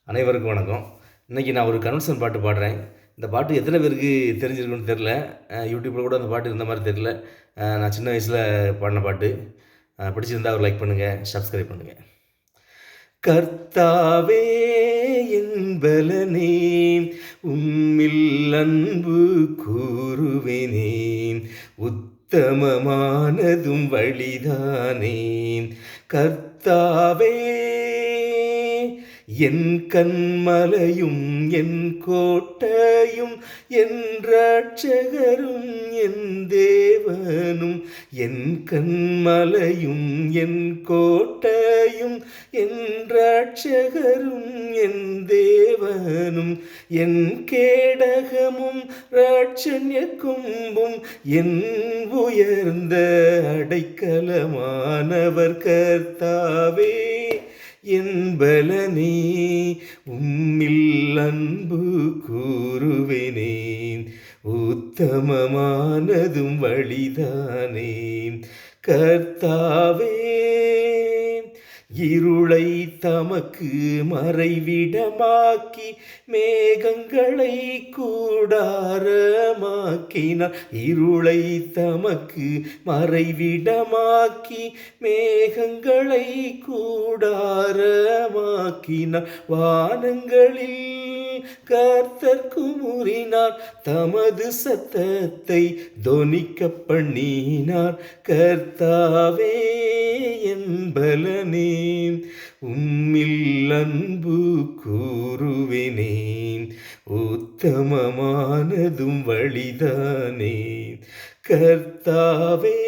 அனைவருக்கும் வணக்கம். இன்றைக்கி நான் ஒரு கன்வர்ஷன் பாட்டு பாடுறேன். இந்த பாட்டு எத்தனை பேருக்கு தெரிஞ்சிருக்குன்னு தெரில. யூடியூப்பில் கூட அந்த பாட்டு இருந்த மாதிரி தெரில. நான் சின்ன வயசில் பாடின பாட்டு. பிடிச்சிருந்தா ஒரு லைக் பண்ணுங்கள், சப்ஸ்கிரைப் பண்ணுங்கள். கர்த்தாவே என் பலனே, உம்மில் அன்பு கூறுவேனே, உத்தமமானதும் வழிதானே. கர்த்தாவே என் கண்மலையும் என் கோட்டையும் என் இரட்சகரும் என் தேவனும், என் கண்மலையும் என் கோட்டையும் என் இரட்சகரும் என் தேவனும், என் கேடகமும் இரட்சண்ய கொம்பும் என் உயர்ந்த அடைக்கலமானவர் கர்த்தாவே என் பலனே, உம்மில் அன்பு கூறுவேனே, உத்தமமானதும் வழிதானே. கர்த்தாவே இருளை தமக்கு மறைவிடமாக்கி மேகங்களை கூடாரமாக்கினார். இருளை தமக்கு மறைவிடமாக்கி மேகங்களை கூடாரமாக்கினார். வானங்களில் கர்த்தர் குமுறினார், தமது சத்தத்தை தொனிக்க பண்ணினார். கர்த்தாவே என் பலனே, உம்மில் அன்பு கூறுவேனே, உத்தமமானதும் வழிதானே. கர்த்தாவே